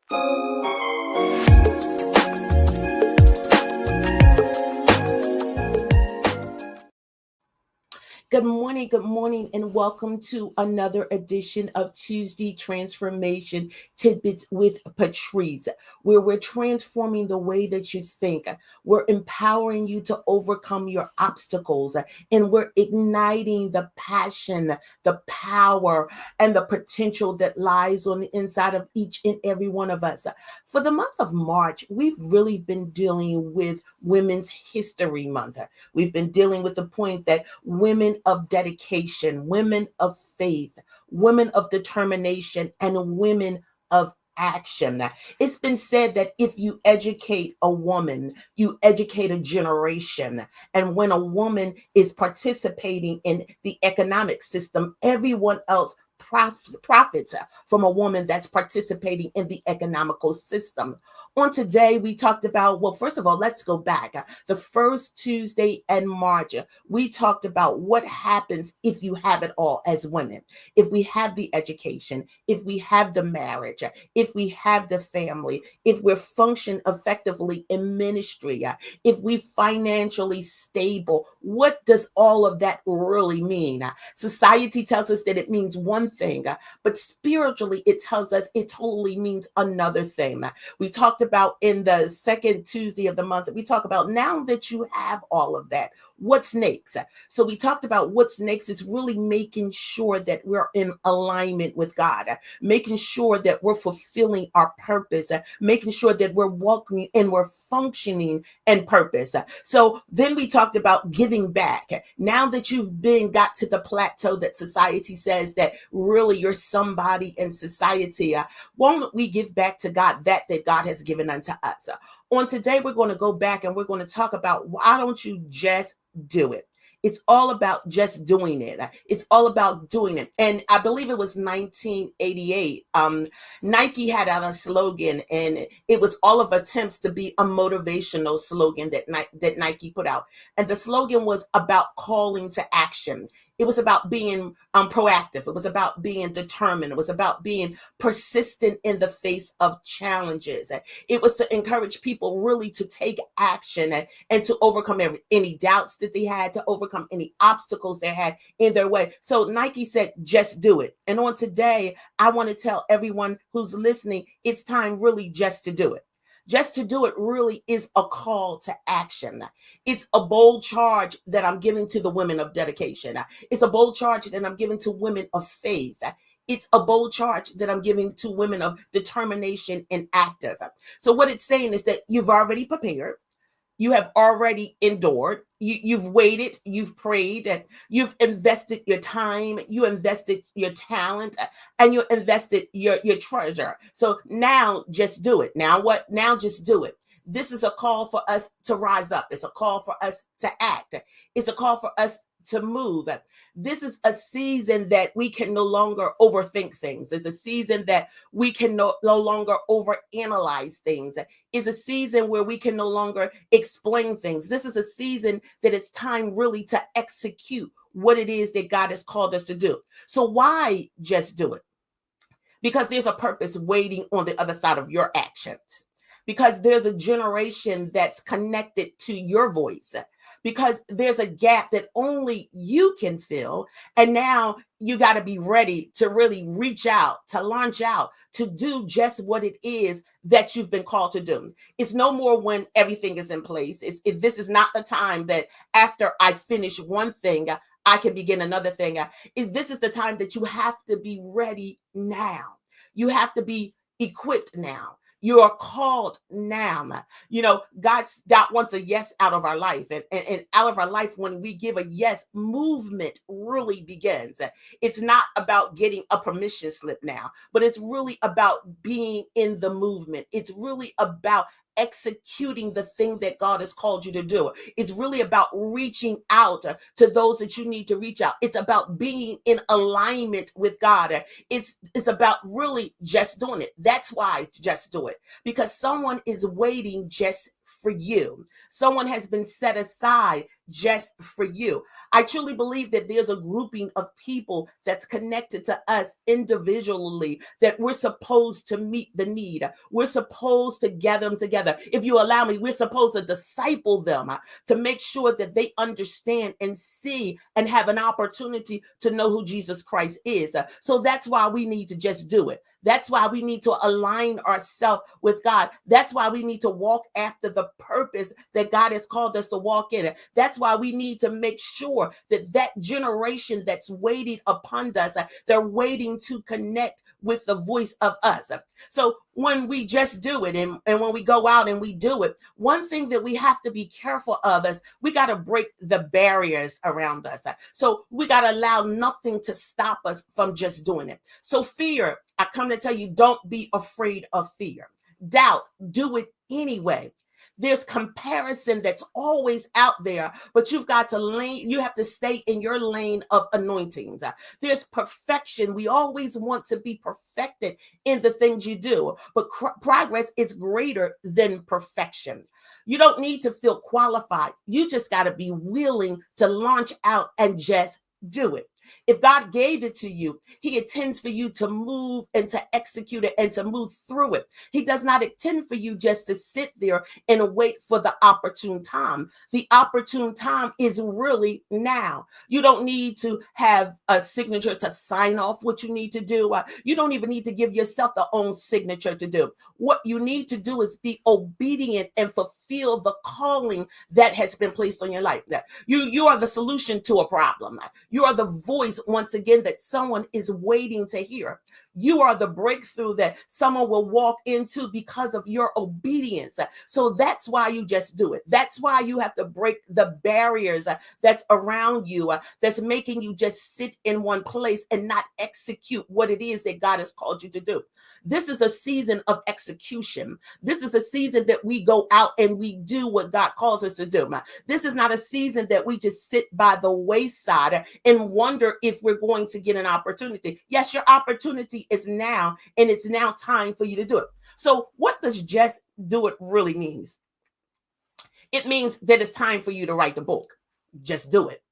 Good morning, and welcome to another edition of Tuesday Transformation Tidbits with Patrice, where we're transforming the way that you think. We're empowering you to overcome your obstacles, and we're igniting the passion, the power, and the potential that lies on the inside of each and every one of us. For the month of March, we've really been dealing with Women's History Month. We've been dealing with the point that women of dedication, women of faith, women of determination, and women of action. It's been said that if you educate a woman, you educate a generation. And when a woman is participating in the economic system, everyone else profits from a woman that's participating in the economical system. On today, we talked about, well, first of all, let's go back. The first Tuesday in March, we talked about what happens if you have it all as women. If we have the education, if we have the marriage, if we have the family, if we're function effectively in ministry, if we financially stable, what does all of that really mean? Society tells us that it means one thing, but spiritually it tells us it totally means another thing. We talked about in the second Tuesday of the month, we talk about now that you have all of that, what's next? So we talked about what's next is really making sure that we're in alignment with God, making sure that we're fulfilling our purpose, making sure that we're walking and we're functioning in purpose. So then we talked about giving back. Now that you've got to the plateau that society says that really you're somebody in society, won't we give back to God that God has given unto us? On today, we're going to go back and we're going to talk about why don't you just do it? It's all about just doing it. It's all about doing it. And I believe it was 1988. Nike had out a slogan, and it was all of attempts to be a motivational slogan that Nike put out. And the slogan was about calling to action. It was about being proactive. It was about being determined. It was about being persistent in the face of challenges. It was to encourage people really to take action and to overcome any doubts that they had, to overcome any obstacles they had in their way. So Nike said, just do it. And on today, I want to tell everyone who's listening, it's time really just to do it. Just to do it really is a call to action. It's a bold charge that I'm giving to the women of dedication. It's a bold charge that I'm giving to women of faith. It's a bold charge that I'm giving to women of determination and active. So what it's saying is that you've already prepared. You have already endured. You've waited, you've prayed, and you've invested your time, you invested your talent, and you invested your treasure. So now just do it. Now what? Now just do it. This is a call for us to rise up. It's a call for us to act. It's a call for us to move. This is a season that we can no longer overthink things. It's a season that we can no longer overanalyze things. It's a season where we can no longer explain things. This is a season that it's time really to execute what it is that God has called us to do. So why just do it? Because there's a purpose waiting on the other side of your actions. Because there's a generation that's connected to your voice. Because there's a gap that only you can fill. And now you got to be ready to really reach out, to launch out, to do just what it is that you've been called to do. It's no more when everything is in place. This is not the time that after I finish one thing, I can begin another thing. This is the time that you have to be ready now. You have to be equipped now. You are called now. You know, God wants a yes out of our life. And out of our life, when we give a yes, movement really begins. It's not about getting a permission slip now, but it's really about being in the movement. It's really about executing the thing that God has called you to do. It's really about reaching out to those that you need to reach out. It's about being in alignment with God. It's about really just doing it. That's why just do it, because someone is waiting just for you. Someone has been set aside just for you. I truly believe that there's a grouping of people that's connected to us individually that we're supposed to meet the need. We're supposed to gather them together. If you allow me, we're supposed to disciple them to make sure that they understand and see and have an opportunity to know who Jesus Christ is. So that's why we need to just do it. That's why we need to align ourselves with God. That's why we need to walk after the purpose that God has called us to walk in. That's why we need to make sure that that generation that's waiting upon us, they're waiting to connect with the voice of us. So when we just do it and when we go out and we do it, one thing that we have to be careful of is we got to break the barriers around us. So we got to allow nothing to stop us from just doing it. So fear, I come to tell you, don't be afraid of fear. Doubt, do it anyway. There's comparison that's always out there, but you have to stay in your lane of anointings. There's perfection. We always want to be perfected in the things you do, but progress is greater than perfection. You don't need to feel qualified. You just got to be willing to launch out and just do it. If God gave it to you, he intends for you to move and to execute it and to move through it. He does not intend for you just to sit there and wait for the opportune time. The opportune time is really now. You don't need to have a signature to sign off what you need to do. You don't even need to give yourself the own signature to do. What you need to do is be obedient and fulfill the calling that has been placed on your life. You are the solution to a problem. You are the voice, once again, that someone is waiting to hear. You are the breakthrough that someone will walk into because of your obedience. So that's why you just do it. That's why you have to break the barriers that's around you, that's making you just sit in one place and not execute what it is that God has called you to do. This is a season of execution. This is a season that we go out and we do what God calls us to do. This is not a season that we just sit by the wayside and wonder if we're going to get an opportunity. Yes, your opportunity is now, and it's now time for you to do it. So what does just do it really means? It means that it's time for you to write the book. Just do it.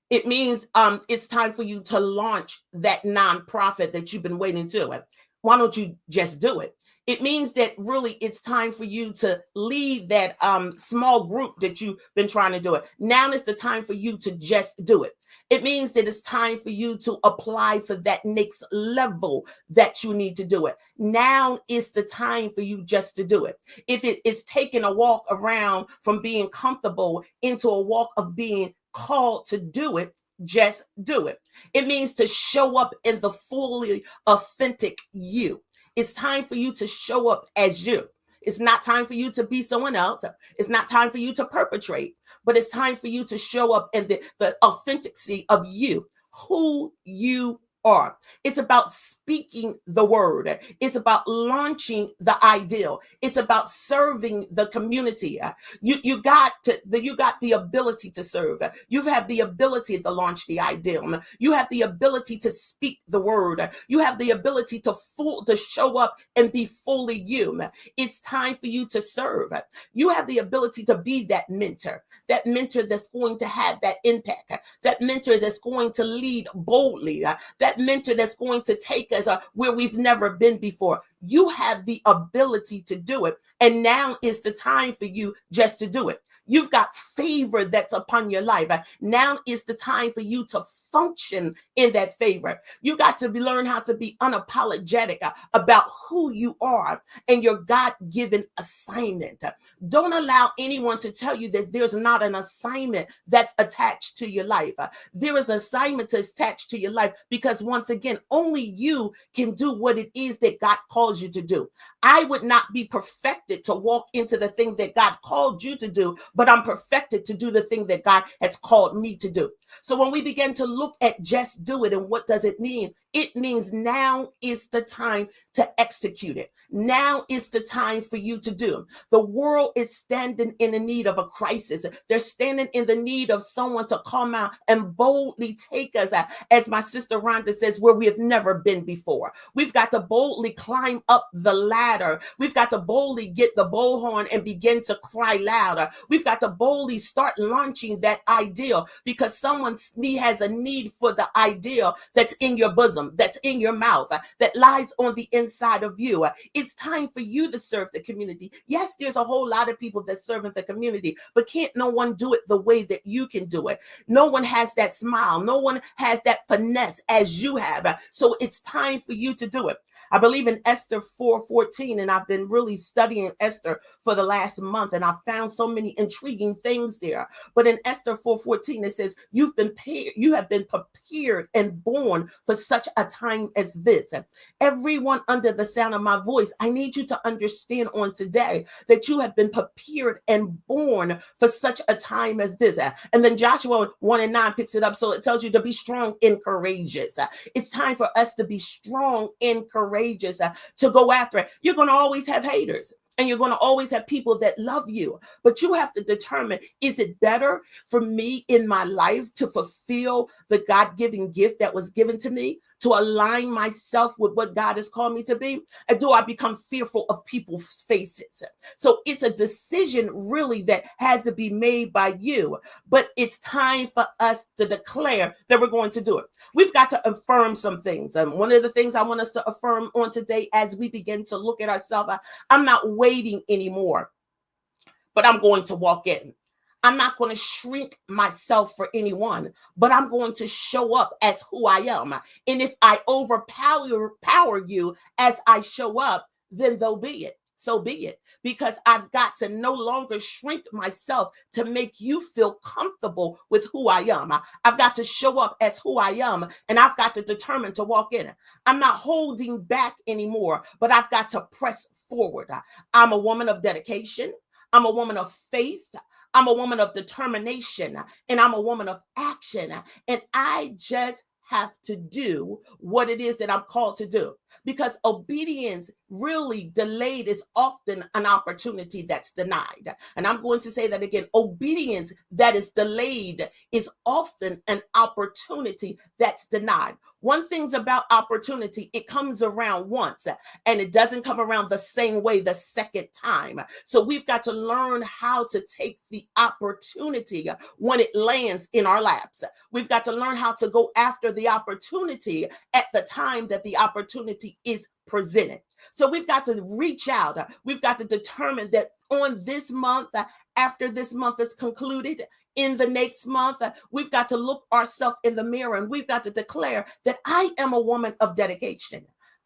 It means it's time for you to launch that nonprofit that you've been waiting to. Why don't you just do it? It means that really it's time for you to leave that small group that you've been trying to do it. Now is the time for you to just do it. It means that it's time for you to apply for that next level that you need to do it. Now is the time for you just to do it. If it is taking a walk around from being comfortable into a walk of being called to do it, just do it. It means to show up in the fully authentic you. It's time for you to show up as you. It's not time for you to be someone else. It's not time for you to perpetrate, but it's time for you to show up in the authenticity of you, who you are. It's about speaking the word. It's about launching the ideal. It's about serving the community. You got the ability to serve. You have the ability to launch the ideal. You have the ability to speak the word. You have the ability to show up and be fully you. It's time for you to serve. You have the ability to be that mentor that's going to have that impact, that mentor that's going to lead boldly, that mentor that's going to take us where we've never been before. You have the ability to do it. And now is the time for you just to do it. You've got favor that's upon your life. Now is the time for you to function in that favor. You got to learn how to be unapologetic about who you are and your God-given assignment. Don't allow anyone to tell you that there's not an assignment that's attached to your life. There is an assignment that's attached to your life because, once again, only you can do what it is that God calls you to do. I would not be perfected to walk into the thing that God called you to do, but I'm perfected to do the thing that God has called me to do. So when we begin to look at just do it and what does it mean? It means now is the time to execute it. Now is the time for you to do. The world is standing in the need of a crisis. They're standing in the need of someone to come out and boldly take us, as my sister Rhonda says, where we have never been before. We've got to boldly climb up the ladder ladder. We've got to boldly get the bullhorn and begin to cry louder. We've got to boldly start launching that ideal because someone has a need for the ideal that's in your bosom, that's in your mouth, that lies on the inside of you. It's time for you to serve the community. Yes, there's a whole lot of people that serve in the community, but can't no one do it the way that you can do it? No one has that smile. No one has that finesse as you have. So it's time for you to do it. I believe in Esther 4:14, and I've been really studying Esther for the last month, and I found so many intriguing things there. But in Esther 4:14, it says, you have been prepared and born for such a time as this. Everyone under the sound of my voice, I need you to understand on today that you have been prepared and born for such a time as this. And then Joshua 1:9 picks it up, so it tells you to be strong and courageous. It's time for us to be strong and courageous, to go after it. You're going to always have haters. And you're going to always have people that love you. But you have to determine, is it better for me in my life to fulfill the God-given gift that was given to me, to align myself with what God has called me to be? Or do I become fearful of people's faces? So it's a decision really that has to be made by you. But it's time for us to declare that we're going to do it. We've got to affirm some things. And one of the things I want us to affirm on today as we begin to look at ourselves, I'm not waiting anymore, but I'm going to walk in. I'm not going to shrink myself for anyone, but I'm going to show up as who I am. And if I overpower you as I show up, then so be it. So be it. Because I've got to no longer shrink myself to make you feel comfortable with who I am. I've got to show up as who I am, and I've got to determine to walk in it. I'm not holding back anymore, but I've got to press forward. I'm a woman of dedication. I'm a woman of faith. I'm a woman of determination, and I'm a woman of action. And I just have to do what it is that I'm called to do, because obedience really delayed is often an opportunity that's denied. And I'm going to say that again. Obedience that is delayed is often an opportunity that's denied. One thing's about opportunity, it comes around once and it doesn't come around the same way the second time. So we've got to learn how to take the opportunity when it lands in our laps. We've got to learn how to go after the opportunity at the time that the opportunity is presented. So we've got to reach out. We've got to determine that on this month, after this month is concluded, in the next month, we've got to look ourselves in the mirror and we've got to declare that I am a woman of dedication.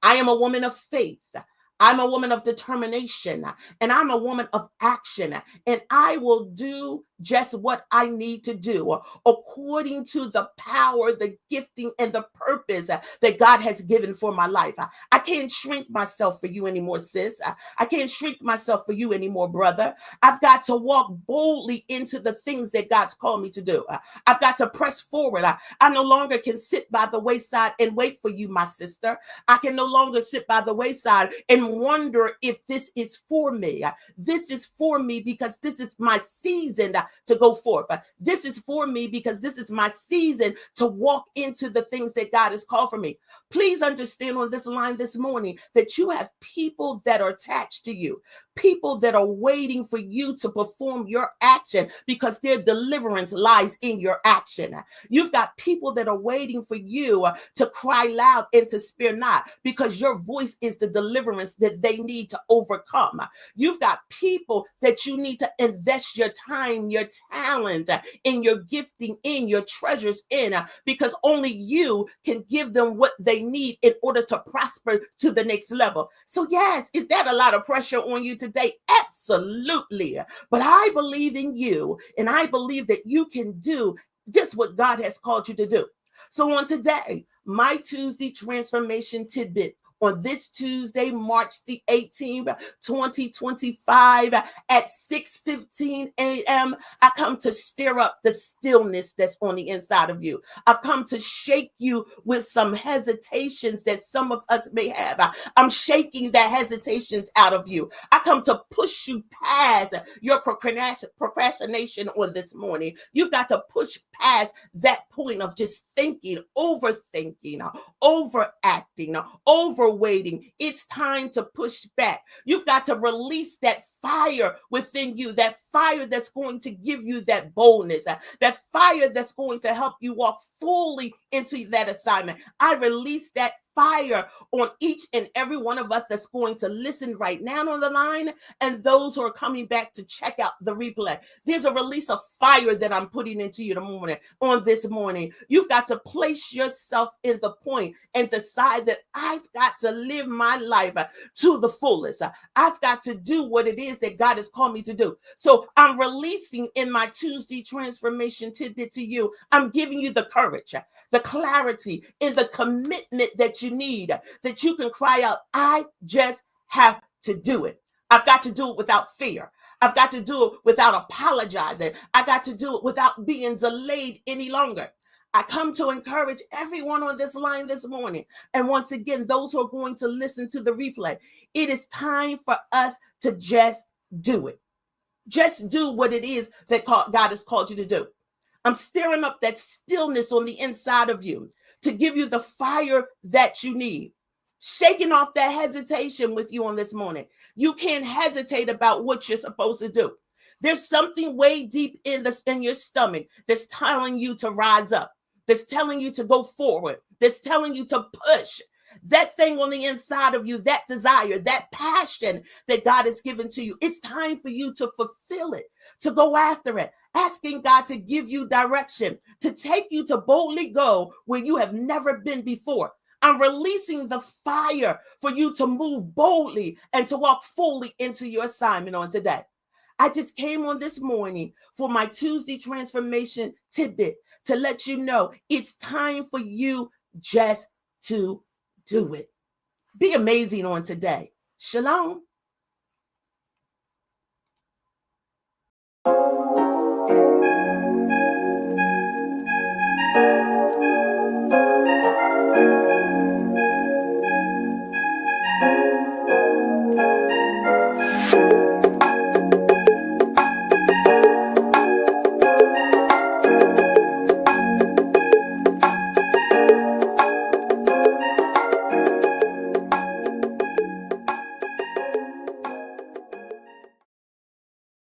I am a woman of faith. I'm a woman of determination, and I'm a woman of action, and I will do just what I need to do according to the power, the gifting, and the purpose that God has given for my life. I can't shrink myself for you anymore, sis. I can't shrink myself for you anymore, brother. I've got to walk boldly into the things that God's called me to do. I've got to press forward. I no longer can sit by the wayside and wait for you, my sister. I can no longer sit by the wayside and wonder if this is for me. This is for me because this is my season to go forth. This is for me because this is my season to walk into the things that God has called for me. Please understand on this line this morning that you have people that are attached to you, people that are waiting for you to perform your action because their deliverance lies in your action. You've got people that are waiting for you to cry loud and to spare not because your voice is the deliverance that they need to overcome. You've got people that you need to invest your time, your talent, in your gifting, in your treasures in, because only you can give them what they need in order to prosper to the next level. So yes, is that a lot of pressure on you today? Absolutely. But I believe in you, and I believe that you can do just what God has called you to do. So on today, my Tuesday transformation tidbit, on this Tuesday, March the 18th, 2025 at 6:15 a.m., I come to stir up the stillness that's on the inside of you. I've come to shake you with some hesitations that some of us may have. I'm shaking the hesitations out of you. I come to push you past your procrastination on this morning. You've got to push past that point of just thinking, overthinking, overacting, over over waiting. It's time to push back. You've got to release that fire within you, that fire that's going to give you that boldness, that fire that's going to help you walk fully into that assignment. I release that fire on each and every one of us that's going to listen right now on the line, and those who are coming back to check out the replay. There's a release of fire that I'm putting into you on this morning. You've got to place yourself in the point and decide that I've got to live my life to the fullest. I've got to do what it is that God has called me to do. So I'm releasing in my Tuesday transformation tidbit to you. I'm giving you the courage, the clarity, and the commitment that you need, that you can cry out, I just have to do it. I've got to do it without fear. I've got to do it without apologizing. I got to do it without being delayed any longer. I come to encourage everyone on this line this morning. And once again, those who are going to listen to the replay, it is time for us to just do it. Just do what it is that God has called you to do. I'm stirring up that stillness on the inside of you to give you the fire that you need. Shaking off that hesitation with you on this morning. You can't hesitate about what you're supposed to do. There's something way deep in your stomach that's telling you to rise up, that's telling you to go forward, that's telling you to push. That thing on the inside of you, that desire, that passion that God has given to you, it's time for you to fulfill it, to go after it, asking God to give you direction, to take you to boldly go where you have never been before. I'm releasing the fire for you to move boldly and to walk fully into your assignment on today. I just came on this morning for my Tuesday transformation tidbit to let you know it's time for you just to do it. Be amazing on today. Shalom.